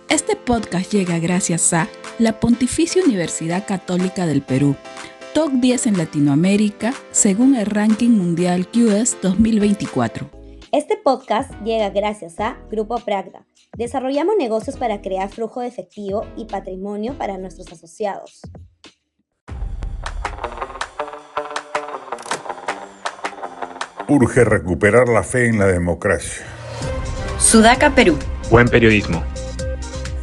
Este podcast llega gracias a la Pontificia Universidad Católica del Perú, Top 10 en Latinoamérica, según el Ranking Mundial QS 2024. Este podcast llega gracias a Grupo Pragda. Desarrollamos negocios para crear flujo de efectivo y patrimonio para nuestros asociados. Urge recuperar la fe en la democracia. Sudaca, Perú. Buen periodismo.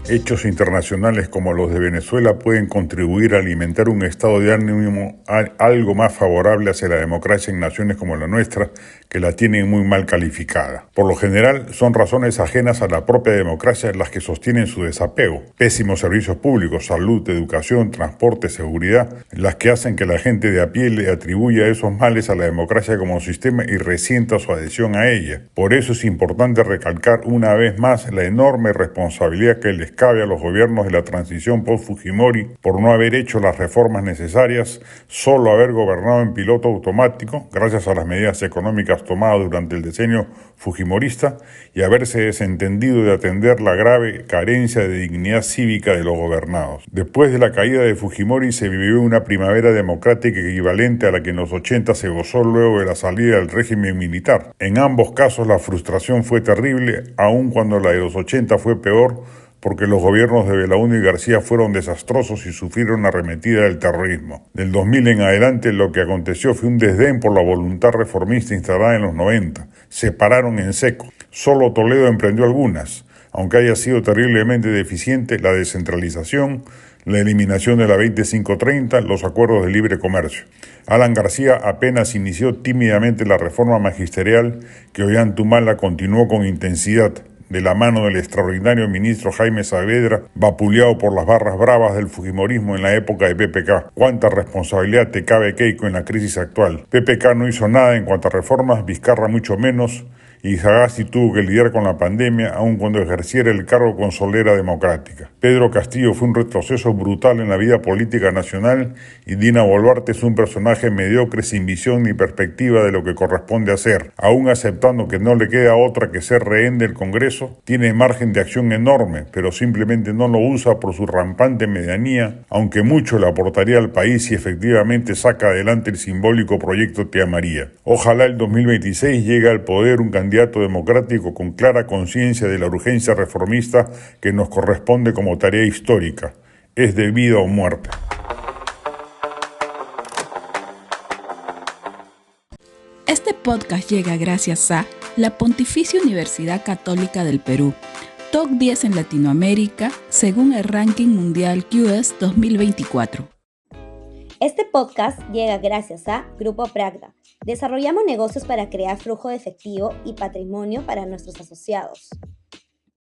Hechos internacionales como los de Venezuela pueden contribuir a alimentar un estado de ánimo algo más favorable hacia la democracia en naciones como la nuestra, que la tienen muy mal calificada. Por lo general, son razones ajenas a la propia democracia las que sostienen su desapego. Pésimos servicios públicos, salud, educación, transporte, seguridad, las que hacen que la gente de a pie le atribuya esos males a la democracia como sistema y resienta su adhesión a ella. Por eso es importante recalcar una vez más la enorme responsabilidad que les cabe a los gobiernos de la transición post-Fujimori por no haber hecho las reformas necesarias, solo haber gobernado en piloto automático, gracias a las medidas económicas tomadas durante el decenio fujimorista, y haberse desentendido de atender la grave carencia de dignidad cívica de los gobernados. Después de la caída de Fujimori se vivió una primavera democrática equivalente a la que en los 80 se gozó luego de la salida del régimen militar. En ambos casos la frustración fue terrible, aun cuando la de los 80 fue peor, porque los gobiernos de Belaúnde y García fueron desastrosos y sufrieron la arremetida del terrorismo. Del 2000 en adelante lo que aconteció fue un desdén por la voluntad reformista instalada en los 90. Se pararon en seco. Solo Toledo emprendió algunas, aunque haya sido terriblemente deficiente la descentralización, la eliminación de la 2530, los acuerdos de libre comercio. Alan García apenas inició tímidamente la reforma magisterial que Ollanta continuó con intensidad, de la mano del extraordinario ministro Jaime Saavedra, vapuleado por las barras bravas del fujimorismo en la época de PPK. ¿Cuánta responsabilidad te cabe, Keiko, en la crisis actual? PPK no hizo nada en cuanto a reformas, Vizcarra mucho menos, y Sagasti tuvo que lidiar con la pandemia aun cuando ejerciera el cargo con solera democrática. Pedro Castillo fue un retroceso brutal en la vida política nacional y Dina Boluarte es un personaje mediocre sin visión ni perspectiva de lo que corresponde hacer. Aún aceptando que no le queda otra que ser rehén del Congreso, tiene margen de acción enorme, pero simplemente no lo usa por su rampante medianía, aunque mucho le aportaría al país si efectivamente saca adelante el simbólico proyecto Tía María. Ojalá el 2026 llegue al poder un candidato democrático con clara conciencia de la urgencia reformista que nos corresponde como tarea histórica. Es de vida o muerte. Este podcast llega gracias a la Pontificia Universidad Católica del Perú, Top 10 en Latinoamérica, según el Ranking Mundial QS 2024. Este podcast llega gracias a Grupo Pragda. Desarrollamos negocios para crear flujo de efectivo y patrimonio para nuestros asociados.